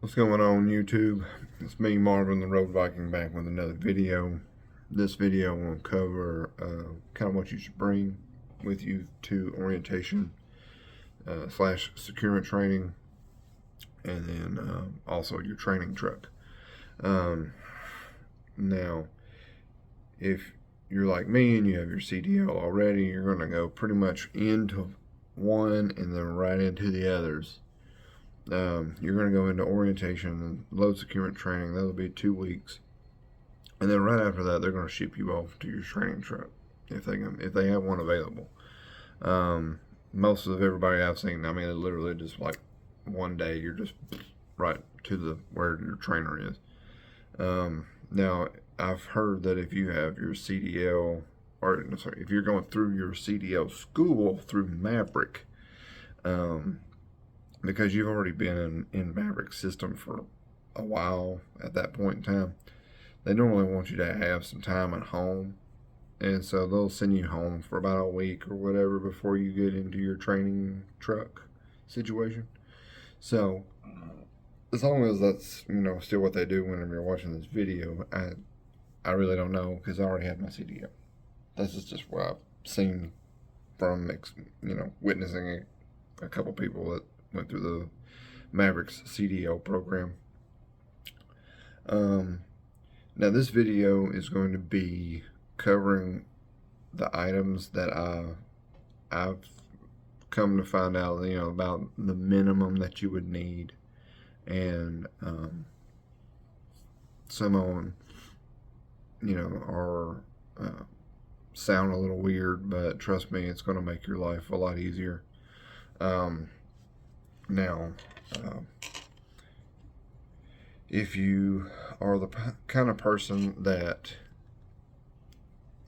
What's going on YouTube? It's me, Marvin, the Road Viking, back with another video. This video will cover kind of what you should bring with you to orientation slash securement training, and then also your training truck. Now, if you're like me and you have your CDL already, you're going to go pretty much into one and then right into the others. You're going to go into orientation and load securement training. That'll be 2 weeks, and then right after that, they're going to ship you off to your training truck if they have one available. Most of everybody I've seen, I mean, it literally just like one day you're just right to the where your trainer is. Now I've heard that if you have your CDL, or sorry, if you're going through your CDL school through Maverick, because you've already been in Maverick's system for a while at that point in time, they normally want you to have some time at home, and so they'll send you home for about a week or whatever before you get into your training truck situation. So as long as that's still what they do whenever you're watching this video, I really don't know, because I already have my CDL. This is just what I've seen from witnessing a couple people that went through the Mavericks CDL program. Now this video is going to be covering the items that I've come to find out, about the minimum that you would need, and some of them, are sound a little weird, but trust me, it's going to make your life a lot easier. Now, if you are the kind of person that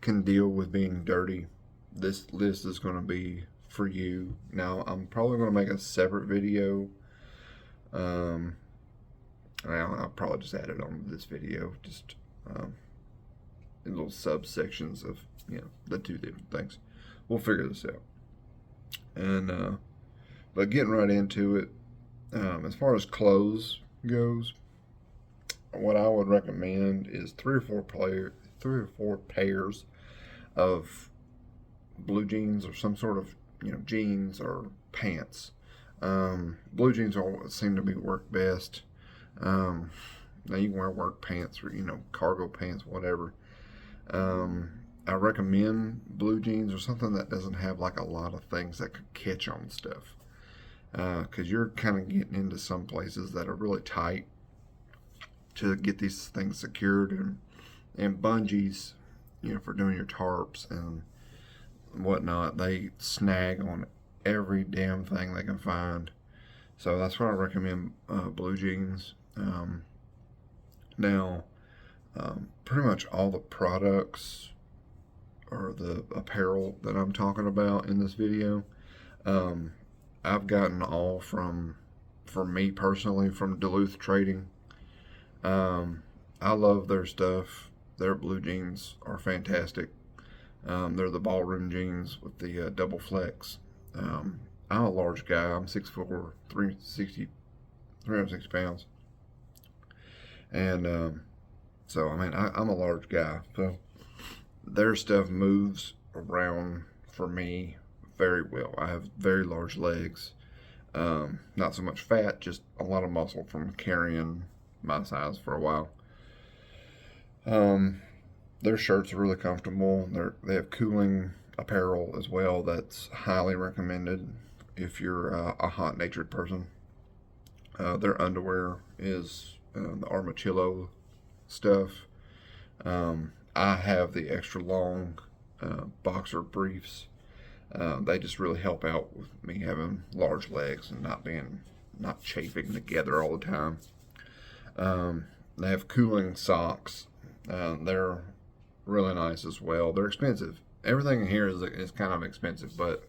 can deal with being dirty, this list is going to be for you. Now, I'm probably going to make a separate video. I'll probably just add it on this video, just in little subsections of the two different things. We'll figure this out. And but getting right into it, as far as clothes goes, what I would recommend is three or four pairs of blue jeans, or some sort of jeans or pants. Blue jeans seem to be work best. Now you can wear work pants or cargo pants, whatever. I recommend blue jeans or something that doesn't have like a lot of things that could catch on stuff, because you're kind of getting into some places that are really tight to get these things secured, and bungees, for doing your tarps and whatnot, they snag on every damn thing they can find. So that's why I recommend blue jeans. Now, pretty much all the products or the apparel that I'm talking about in this video, I've gotten all for me personally, from Duluth Trading. I love their stuff. Their blue jeans are fantastic. They're the ballroom jeans with the double flex. I'm a large guy. I'm 6'4", 360 pounds. And so, I mean, I'm a large guy. So their stuff moves around for me very well. I have very large legs. Not so much fat, just a lot of muscle from carrying my size for a while. Their shirts are really comfortable. They have cooling apparel as well. That's highly recommended if you're a hot-natured person. Their underwear is the Armachillo stuff. I have the extra long boxer briefs. They just really help out with me having large legs and not chafing together all the time. They have cooling socks. They're really nice as well. They're expensive. Everything in here is kind of expensive, but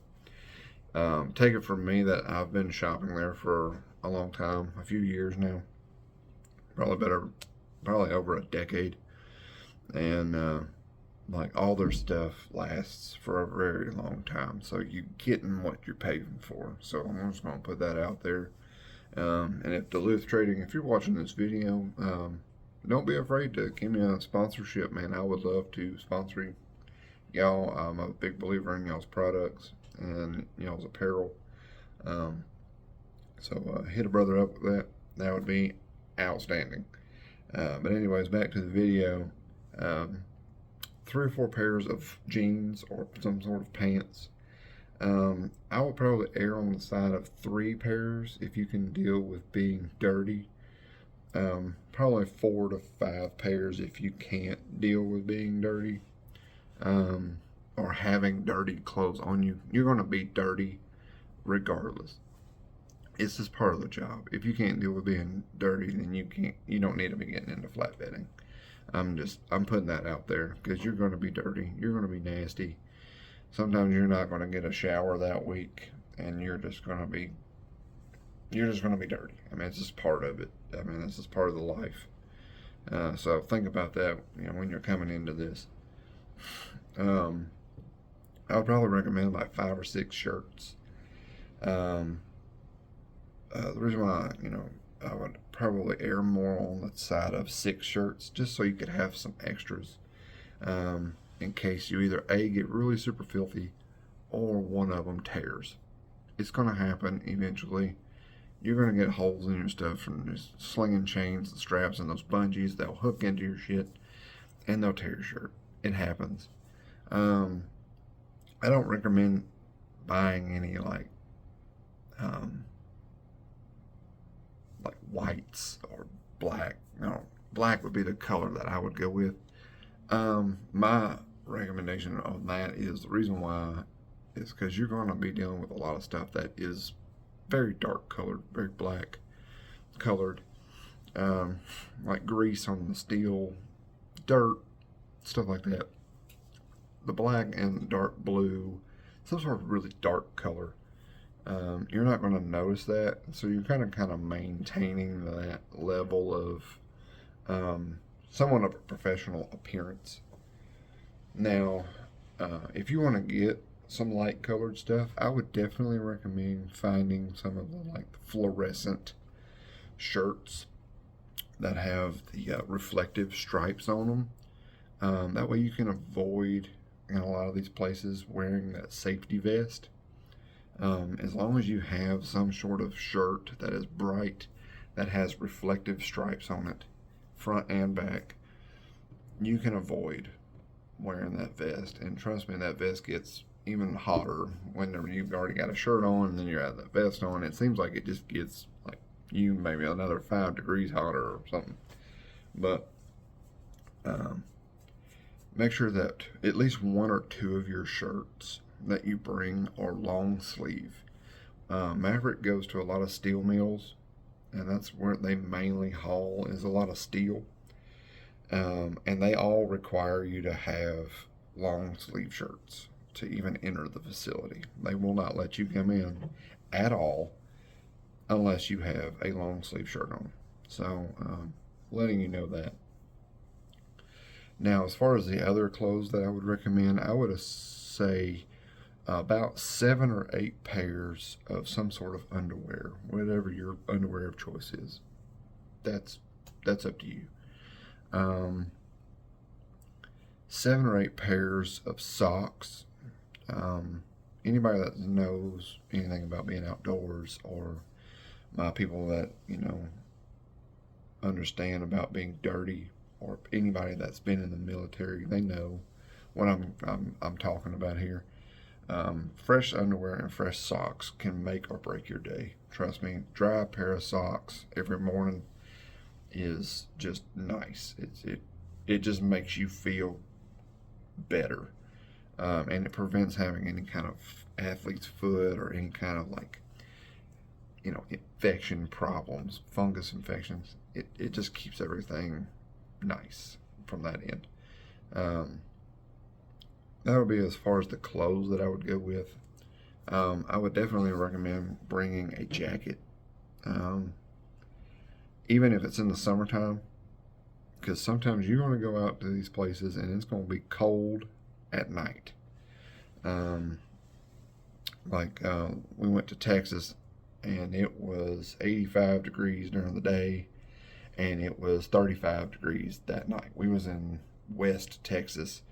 take it from me that I've been shopping there for a long time, a few years now, probably over a decade, and like all their stuff lasts for a very long time. So you're getting what you're paying for. So I'm just gonna put that out there. And if Duluth Trading, if you're watching this video, don't be afraid to give me a sponsorship, man. I would love to sponsor y'all. I'm a big believer in y'all's products and y'all's apparel. So hit a brother up with that. That would be outstanding. But anyways, back to the video. 3 or 4 pairs of jeans or some sort of pants. I would probably err on the side of 3 pairs if you can deal with being dirty. Probably 4 to 5 pairs if you can't deal with being dirty, or having dirty clothes on you. You're going to be dirty regardless. It's just part of the job. If you can't deal with being dirty, then you don't need to be getting into flatbedding. I'm putting that out there because you're going to be dirty. You're going to be nasty. Sometimes you're not going to get a shower that week, and you're just going to be dirty. I mean, it's just part of it. I mean, this is part of the life. So think about that, when you're coming into this. I would probably recommend like 5 or 6 shirts. The reason why, I would probably err more on the side of 6 shirts, just so you could have some extras, in case you either A, get really super filthy, or one of them tears. It's going to happen eventually. You're going to get holes in your stuff from just slinging chains and straps and those bungees. They'll hook into your shit, and they'll tear your shirt. It happens. I don't recommend buying any like whites or black. Black would be the color that I would go with. My recommendation on that is, the reason why is because you're going to be dealing with a lot of stuff that is very dark colored, very black colored, like grease on the steel, dirt, stuff like that. The black and dark blue, some sort of really dark color, you're not going to notice that, so you're kind of maintaining that level of somewhat of a professional appearance. Now, if you want to get some light colored stuff, I would definitely recommend finding some of the fluorescent shirts that have the reflective stripes on them. That way you can avoid, in a lot of these places, wearing that safety vest. As long as you have some sort of shirt that is bright, that has reflective stripes on it, front and back, you can avoid wearing that vest. And trust me, that vest gets even hotter whenever you've already got a shirt on and then you're out that vest on. It seems like it just gets like you maybe another 5 degrees hotter or something. But make sure that at least 1 or 2 of your shirts that you bring are long sleeve. Maverick goes to a lot of steel mills, and that's where they mainly haul, is a lot of steel. And they all require you to have long sleeve shirts to even enter the facility. They will not let you come in at all unless you have a long sleeve shirt on. So, letting you know that. Now, as far as the other clothes that I would recommend, I would say about 7 or 8 pairs of some sort of underwear, whatever your underwear of choice is. That's up to you. 7 or 8 pairs of socks. Anybody that knows anything about being outdoors, or my people that understand about being dirty, or anybody that's been in the military, they know what I'm talking about here. Fresh underwear and fresh socks can make or break your day. Trust me, dry pair of socks every morning is just nice. It just makes you feel better, and it prevents having any kind of athlete's foot or any kind of infection problems, fungus infections. It just keeps everything nice from that end. That would be as far as the clothes that I would go with. I would definitely recommend bringing a jacket, even if it's in the summertime, because sometimes you're going to go out to these places and it's going to be cold at night. We went to Texas, and it was 85 degrees during the day, and it was 35 degrees that night. We was in West Texas,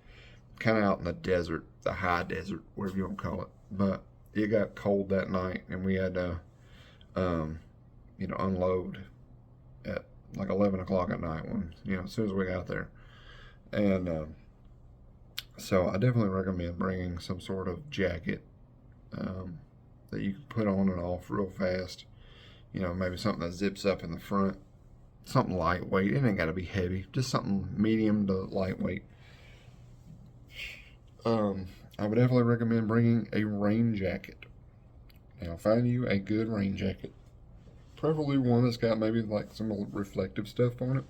kind of out in the desert, the high desert, whatever you want to call it. But it got cold that night, and we had to, unload at like 11 o'clock at night when, as soon as we got there. And so I definitely recommend bringing some sort of jacket that you can put on and off real fast. Maybe something that zips up in the front, something lightweight. It ain't got to be heavy, just something medium to lightweight. I would definitely recommend bringing a rain jacket. Now, find you a good rain jacket, preferably one that's got maybe like some reflective stuff on it.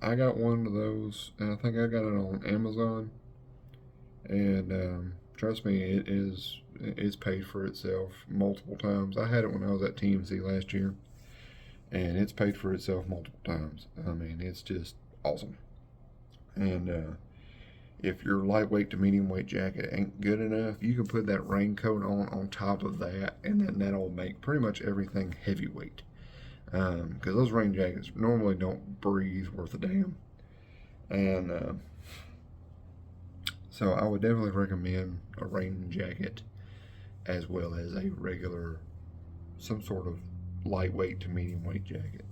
I got one of those, and I think I got it on Amazon. And trust me, it's paid for itself multiple times. I had it when I was at TMC last year, and it's paid for itself multiple times. I mean, it's just awesome. And if your lightweight to medium weight jacket ain't good enough, you can put that raincoat on top of that, and then that'll make pretty much everything heavyweight. Because those rain jackets normally don't breathe worth a damn. And so I would definitely recommend a rain jacket as well as a regular, some sort of lightweight to medium weight jacket.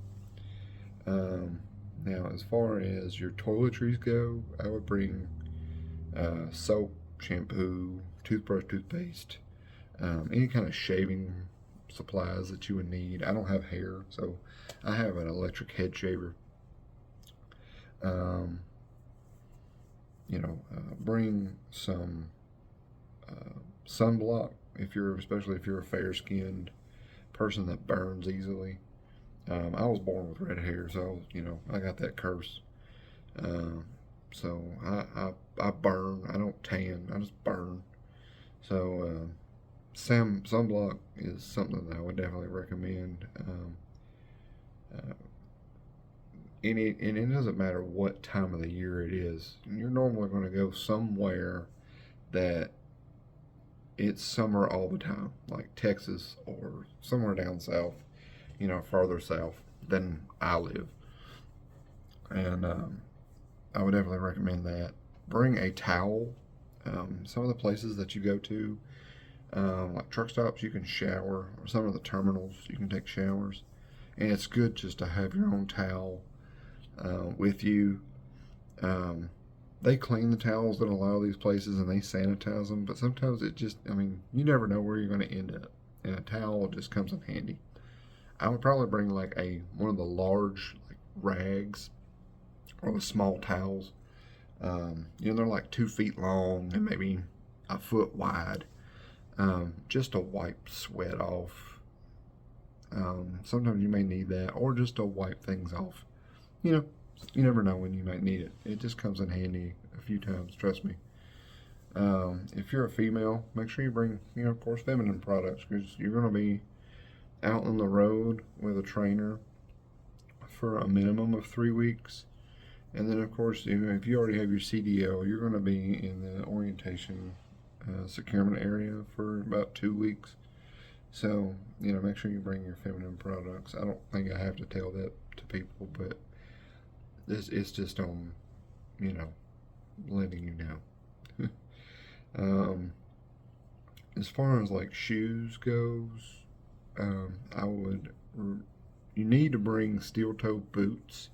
Now, as far as your toiletries go, I would bring soap, shampoo, toothbrush, toothpaste, any kind of shaving supplies that you would need. I don't have hair, so I have an electric head shaver. Bring some sunblock especially if you're a fair-skinned person that burns easily. I was born with red hair, so I got that curse. So I burn. I don't tan. I just burn. So sunblock is something that I would definitely recommend. And it doesn't matter what time of the year it is. You're normally going to go somewhere that it's summer all the time, like Texas or somewhere down south, farther south than I live. And I would definitely recommend that. Bring a towel. Some of the places that you go to, like truck stops, you can shower, or some of the terminals, you can take showers. And it's good just to have your own towel with you. They clean the towels at a lot of these places and they sanitize them, but sometimes you never know where you're going to end up. And a towel just comes in handy. I would probably bring like one of the large rags or the small towels. They're like 2 feet long and maybe a foot wide, just to wipe sweat off. Sometimes you may need that, or just to wipe things off. You never know when you might need it. It just comes in handy a few times, trust me. If you're a female, make sure you bring, of course, feminine products, because you're going to be out on the road with a trainer for a minimum of 3 weeks. And then, of course, if you already have your CDL, you're going to be in the orientation securement area for about 2 weeks. So, make sure you bring your feminine products. I don't think I have to tell that to people, but it's just on, letting you know. As far as shoes goes, you need to bring steel-toed boots.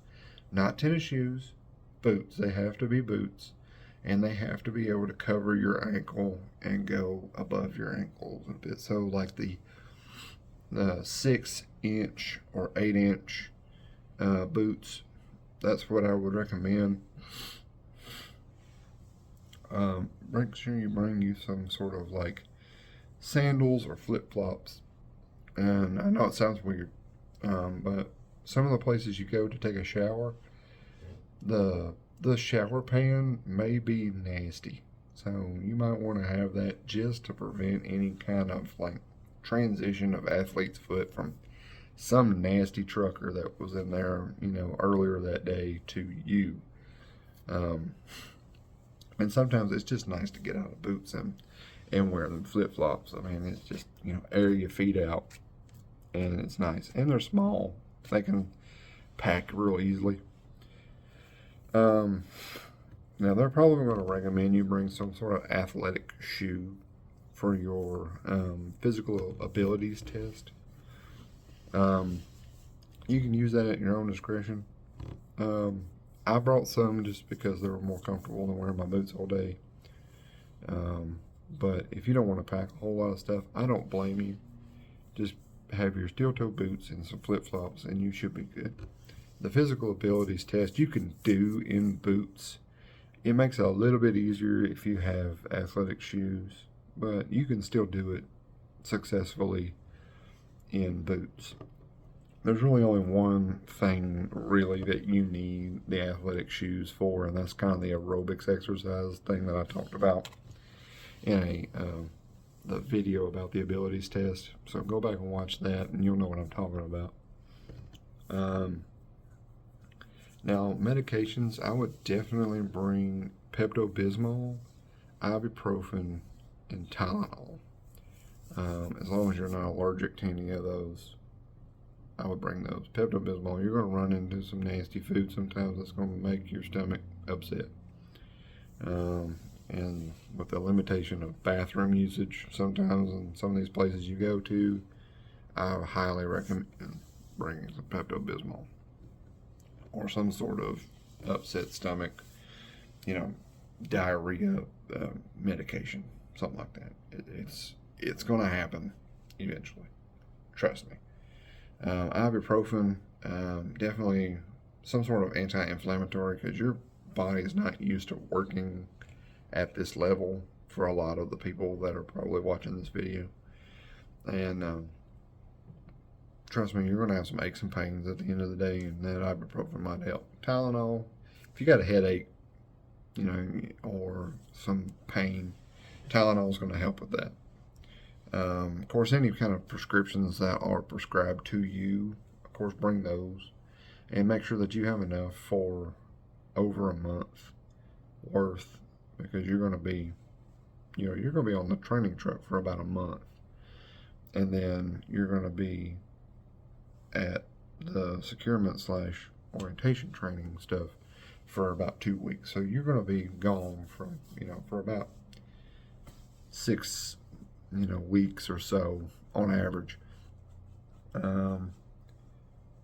Not tennis shoes, boots. They have to be boots, and they have to be able to cover your ankle and go above your ankle a little bit. So like the 6-inch or 8-inch boots, that's what I would recommend. Make sure you bring you some sort of sandals or flip-flops. And I know it sounds weird, but some of the places you go to take a shower, the shower pan may be nasty. So you might want to have that just to prevent any kind of transition of athlete's foot from some nasty trucker that was in there, earlier that day to you. And sometimes it's just nice to get out of boots and and wear them flip-flops. I mean, it's just, air your feet out, and it's nice. And they're small. They can pack real easily. Now, they're probably going to recommend you bring some sort of athletic shoe for your physical abilities test. You can use that at your own discretion. I brought some just because they were more comfortable than wearing my boots all day. But if you don't want to pack a whole lot of stuff, I don't blame you. Just have your steel-toe boots and some flip-flops, and you should be good. The physical abilities test you can do in boots. It makes it a little bit easier if you have athletic shoes, but you can still do it successfully in boots. There's really only one thing really that you need the athletic shoes for, and that's kind of the aerobics exercise thing that I talked about in the video about the abilities test. So go back and watch that, and you'll know what I'm talking about. Now, medications, I would definitely bring Pepto-Bismol, ibuprofen, and Tylenol. As long as you're not allergic to any of those, I would bring those. Pepto-Bismol, you're going to run into some nasty food sometimes that's going to make your stomach upset. And with the limitation of bathroom usage sometimes in some of these places you go to, I highly recommend bringing some Pepto-Bismol or some sort of upset stomach, diarrhea medication, something like that. It's going to happen eventually. Trust me. Ibuprofen, definitely some sort of anti-inflammatory, because your body is not used to working at this level for a lot of the people that are probably watching this video. And trust me, you're going to have some aches and pains at the end of the day, and that ibuprofen might help. Tylenol, if you got a headache, or some pain, Tylenol is going to help with that. Of course, any kind of prescriptions that are prescribed to you, of course, bring those, and make sure that you have enough for over a month worth, because you're going to be, you're going to be on the training truck for about a month, and then you're going to be at the securement / orientation training stuff for about 2 weeks. So you're going to be gone from, for about 6 weeks or so on average.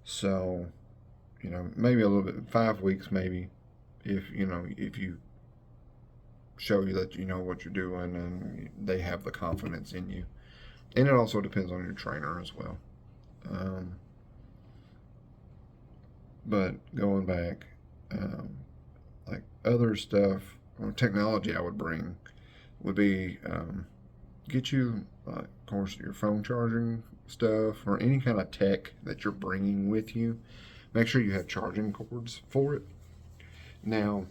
So, maybe a little bit, 5 weeks maybe, if you show you that you know what you're doing and they have the confidence in you. And it also depends on your trainer as well. But going back, like other stuff or technology I would bring would be get you, of course, your phone charging stuff or any kind of tech that you're bringing with you. Make sure you have charging cords for it. Now,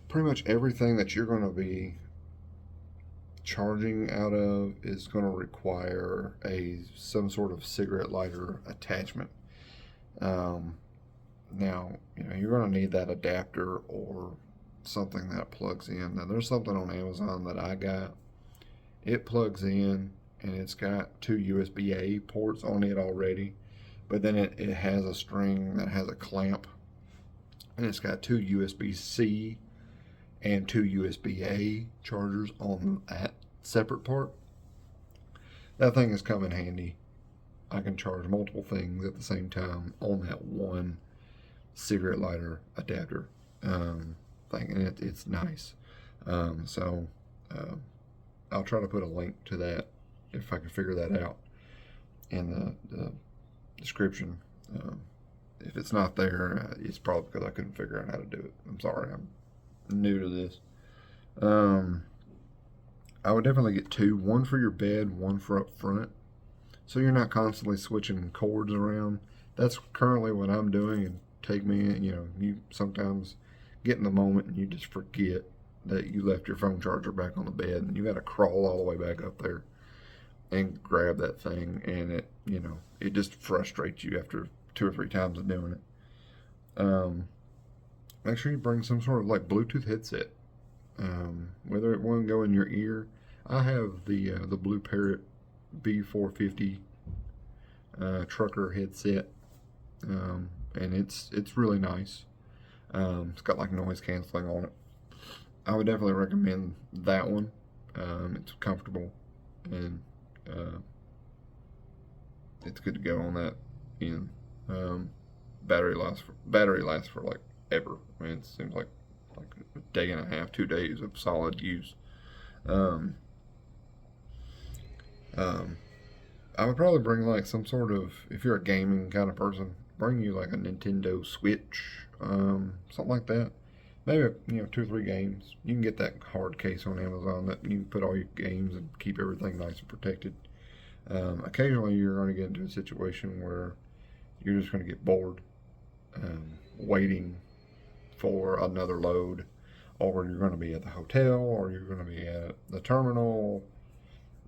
pretty much everything that you're going to be charging out of is going to require some sort of cigarette lighter attachment. Now, you're going to need that adapter or something that plugs in. Now, there's something on Amazon that I got. It plugs in, and it's got 2 USB-A ports on it already, but then it has a string that has a clamp, and it's got 2 USB-C and 2 USB-A chargers on that separate part. That thing has come in handy. I can charge multiple things at the same time on that one cigarette lighter adapter thing, and it's nice. So I'll try to put a link to that if I can figure that out in the description. If it's not there, it's probably because I couldn't figure out how to do it. I'm sorry, I'm new to this. I would definitely get 2, one for your bed, one for up front, so you're not constantly switching cords around. That's currently what I'm doing. And take me, you sometimes get in the moment and you just forget that you left your phone charger back on the bed, and you got to crawl all the way back up there and grab that thing, and it just frustrates you after 2 or 3 times of doing it. Make sure you bring some sort of like Bluetooth headset, whether it won't go in your ear. I have the Blue Parrot B450 trucker headset, and it's really nice. It's got like noise canceling on it. I would definitely recommend that one. It's comfortable, and it's good to go on that. And battery lasts for like ever. I mean, it seems like a day and a half, 2 days of solid use. Um, um, I would probably bring like some sort of, if you're a gaming kind of person, bring you like a Nintendo Switch, something like that. Maybe 2 or 3 games. You can get that hard case on Amazon that you can put all your games and keep everything nice and protected. Occasionally, you're going to get into a situation where you're just going to get bored, waiting for another load, or you're going to be at the hotel, or you're going to be at the terminal.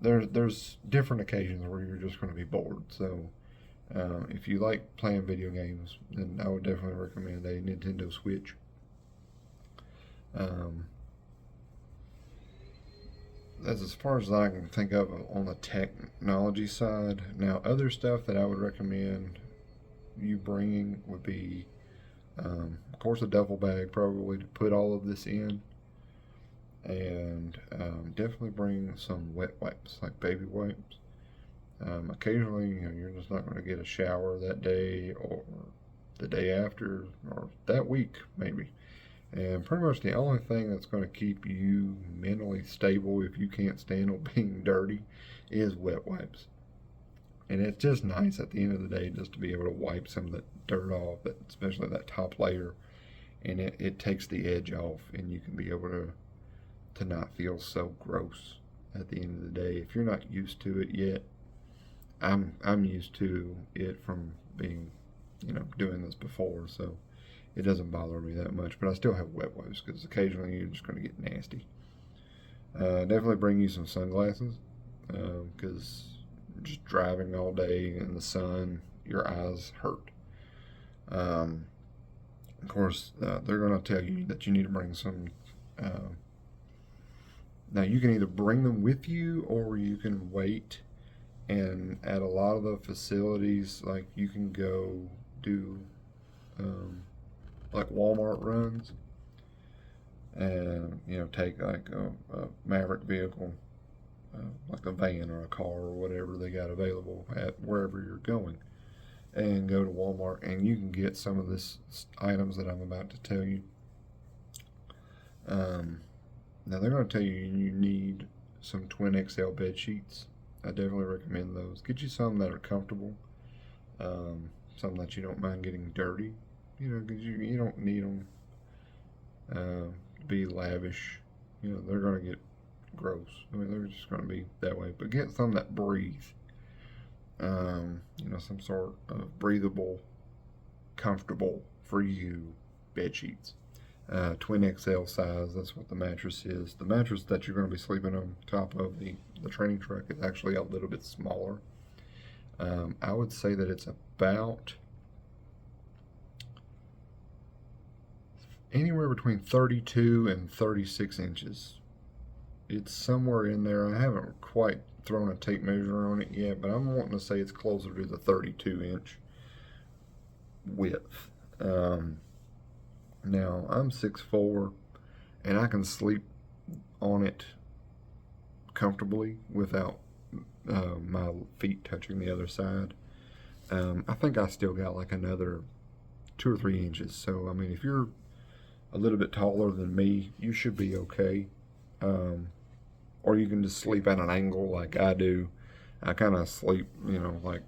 There's different occasions where you're just going to be bored. So if you like playing video games, then I would definitely recommend a Nintendo Switch. That's as far as I can think of on the technology side. Now, other stuff that I would recommend you bringing would be, of course, a duffel bag probably to put all of this in, and definitely bring some wet wipes, like baby wipes. Occasionally, you're just not going to get a shower that day or the day after or that week, maybe. And pretty much the only thing that's going to keep you mentally stable if you can't stand being dirty is wet wipes. And it's just nice at the end of the day just to be able to wipe some of the dirt off, especially that top layer. And it takes the edge off, and you can be able to not feel so gross at the end of the day. If you're not used to it yet, I'm used to it from being, doing this before, so it doesn't bother me that much. But I still have wet wipes because occasionally you're just going to get nasty. Definitely bring you some sunglasses because just driving all day in the sun, your eyes hurt. Of course, they're going to tell you that you need to bring some. Now, you can either bring them with you or you can wait. And at a lot of the facilities, like you can go do like Walmart runs, and take like a Maverick vehicle, like a van or a car or whatever they got available at wherever you're going, and go to Walmart, and you can get some of this items that I'm about to tell you. Now they're going to tell you you need some twin XL bed sheets. I definitely recommend those. Get you some that are comfortable, some that you don't mind getting dirty, because you don't need them to be lavish. They're going to get gross. I mean, they're just going to be that way. But get some that breathe. Some sort of breathable, comfortable for you bed sheets. Twin XL size, that's what the mattress is. The mattress that you're going to be sleeping on top of the training truck is actually a little bit smaller. I would say that it's about anywhere between 32 and 36 inches. It's somewhere in there. I haven't quite thrown a tape measure on it yet, but I'm wanting to say it's closer to the 32-inch width. Now, I'm 6'4", and I can sleep on it comfortably without my feet touching the other side. I think I still got like another 2 or 3 inches. So, I mean, if you're a little bit taller than me, you should be okay. Or you can just sleep at an angle like I do. I kind of sleep, like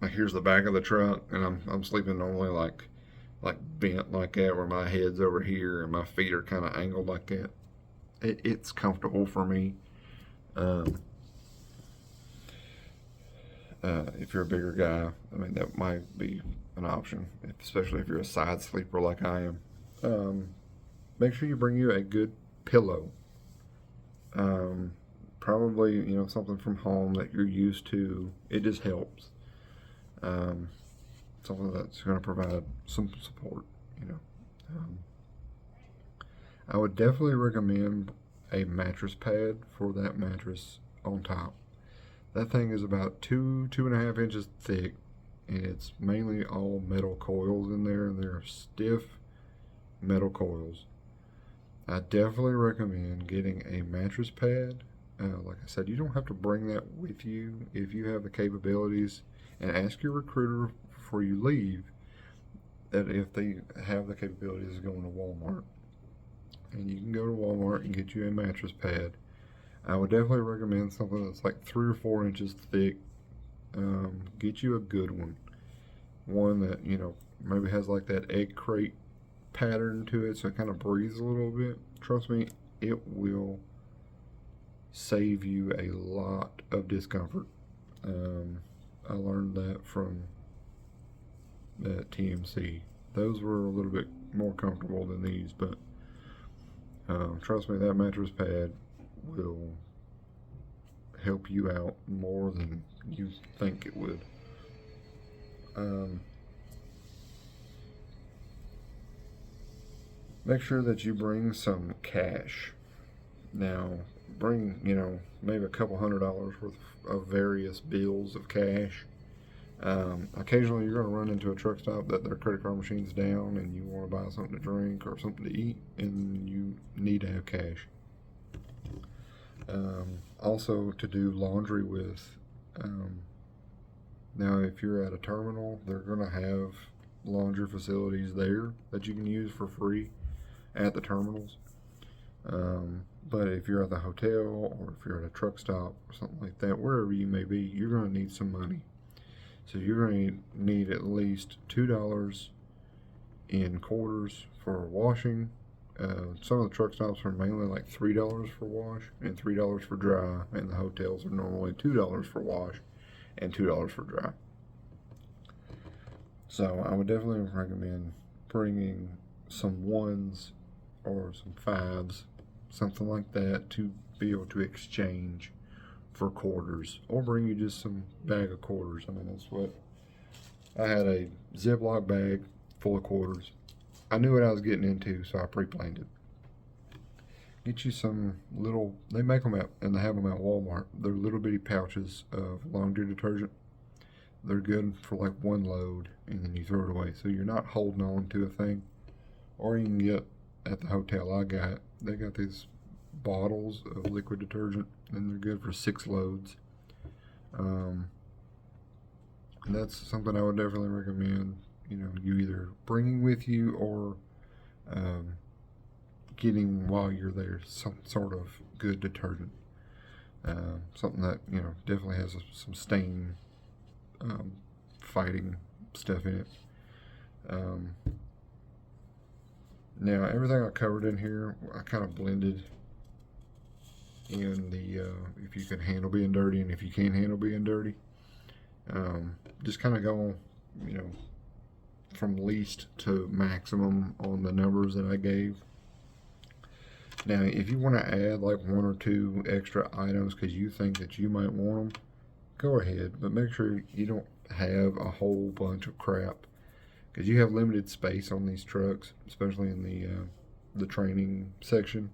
here's the back of the truck, and I'm sleeping normally like bent like that, where my head's over here and my feet are kind of angled like that. It's comfortable for me. If you're a bigger guy, I mean, that might be an option, especially if you're a side sleeper like I am. Make sure you bring you a good pillow. Probably, something from home that you're used to. It just helps. Something that's going to provide some support, I would definitely recommend a mattress pad for that mattress on top. That thing is about 2.5 inches thick, and it's mainly all metal coils in there, and they're stiff metal coils. I definitely recommend getting a mattress pad. Like I said, you don't have to bring that with you if you have the capabilities, and ask your recruiter before you leave that if they have the capabilities of going to Walmart. And you can go to Walmart and get you a mattress pad. I would definitely recommend something that's like 3 or 4 inches thick. Get you a good one. One that, maybe has like that egg crate pattern to it, so it kind of breathes a little bit. Trust me, it will save you a lot of discomfort. I learned that from that TMC. Those were a little bit more comfortable than these, but trust me, that mattress pad will help you out more than you think it would. Make sure that you bring some cash. Now, bring, maybe a couple $100 worth of various bills of cash. Occasionally you're going to run into a truck stop that their credit card machine's down and you want to buy something to drink or something to eat, and you need to have cash. Also to do laundry with. Now if you're at a terminal, they're going to have laundry facilities there that you can use for free at the terminals. But if you're at the hotel or if you're at a truck stop or something like that, wherever you may be, you're going to need some money. So you're going to need at least $2 in quarters for washing. Some of the truck stops are mainly like $3 for wash and $3 for dry, and the hotels are normally $2 for wash and $2 for dry. So I would definitely recommend bringing some ones or some fives, something like that, to be able to exchange for quarters, or bring you just some bag of quarters. I mean, that's what I had, a Ziploc bag full of quarters. I knew what I was getting into, so I pre-planned it. Get you some little, they make them at, and they have them at Walmart. They're little bitty pouches of laundry detergent. They're good for like one load, and then you throw it away, so you're not holding on to a thing. Or you can get at the hotel they got these bottles of liquid detergent, and they're good for 6 loads. And that's something I would definitely recommend. You either bringing with you or getting while you're there some sort of good detergent. Something that definitely has some stain fighting stuff in it. Now everything I covered in here, I kind of blended in the if you can handle being dirty and if you can't handle being dirty. Just kind of go, from least to maximum on the numbers that I gave. Now, if you want to add like 1 or 2 extra items because you think that you might want them, go ahead, but make sure you don't have a whole bunch of crap, because you have limited space on these trucks, especially in the training section.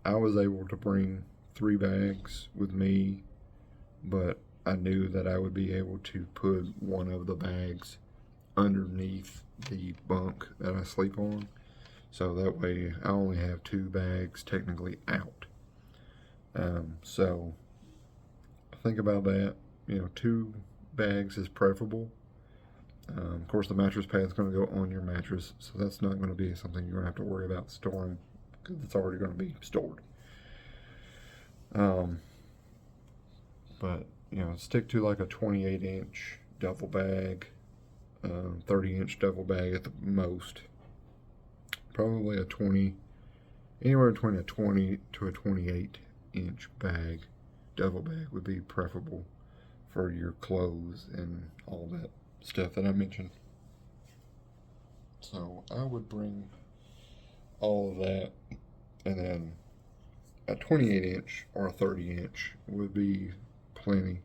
I was able to bring 3 bags with me, but I knew that I would be able to put one of the bags underneath the bunk that I sleep on, so that way I only have 2 bags technically out. So think about that. 2 bags is preferable. Of course, the mattress pad is going to go on your mattress, so that's not going to be something you're going to have to worry about storing, because it's already going to be stored. But stick to like a 28-inch duffel bag, 30-inch duffel bag at the most. Probably anywhere between a 20 to a 28-inch bag, duffel bag would be preferable for your clothes and all that stuff that I mentioned. So I would bring all of that, and then a 28-inch or a 30-inch would be plenty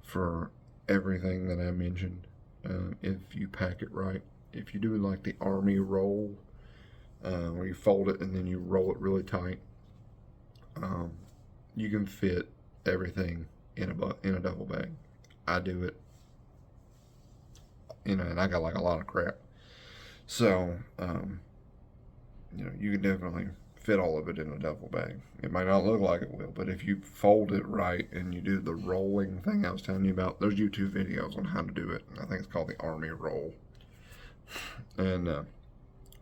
for everything that I mentioned. If you pack it right, if you do like the army roll, where you fold it and then you roll it really tight. You can fit everything in a duffel bag. I do it, and I got like a lot of crap. So, you can definitely fit all of it in a duffel bag. It might not look like it will, but if you fold it right and you do the rolling thing I was telling you about, there's YouTube videos on how to do it. I think it's called the Army Roll. And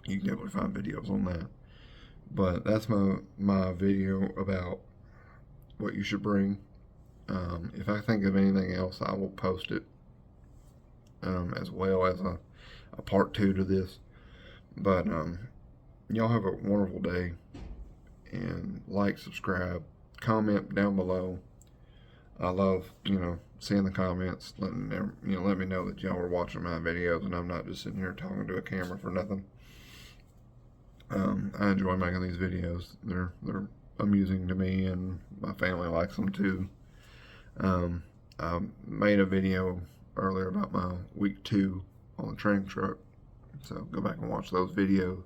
you can definitely find videos on that. But that's my video about what you should bring. If I think of anything else, I will post it as well as a part 2 to this. But y'all have a wonderful day, and like, subscribe, comment down below. I love seeing the comments, let me know that y'all are watching my videos and I'm not just sitting here talking to a camera for nothing. I enjoy making these videos. They're amusing to me, and my family likes them too. I made a video earlier about my week 2 on the training truck, so go back and watch those videos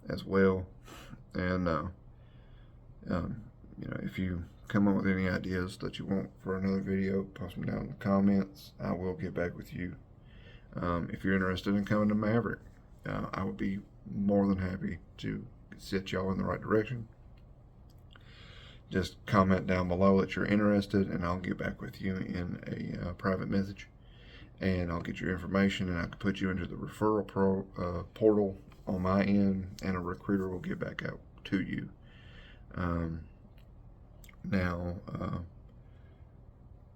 as well. And if you come up with any ideas that you want for another video, post them down in the comments. I will get back with you. If you're interested in coming to Maverick, I would be more than happy to set y'all in the right direction. Just comment down below that you're interested, and I'll get back with you in a private message, and I'll get your information, and I can put you into the referral portal on my end, and a recruiter will get back out to you. Now,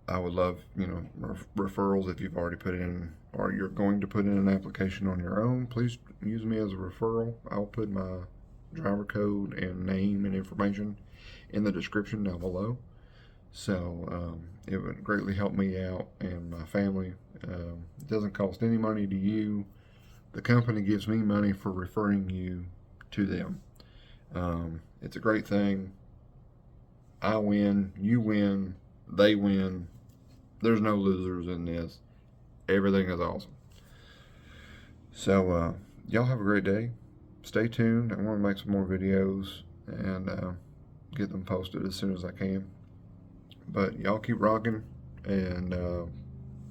I would love, referrals. If you've already put in, or you're going to put in an application on your own, please use me as a referral. I'll put my driver code and name and information in the description down below. So it would greatly help me out and my family. It doesn't cost any money to you. The company gives me money for referring you to them. It's a great thing. I win, you win, they win. There's no losers in this. Everything is awesome. So y'all have a great day. Stay tuned. I want to make some more videos and get them posted as soon as I can. But y'all keep rocking, and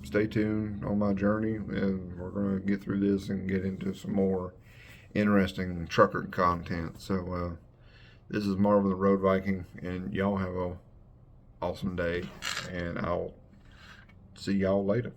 stay tuned on my journey, and we're going to get through this and get into some more interesting trucker content. So this is Marvin the Road Viking, and y'all have a awesome day, and I'll see y'all later.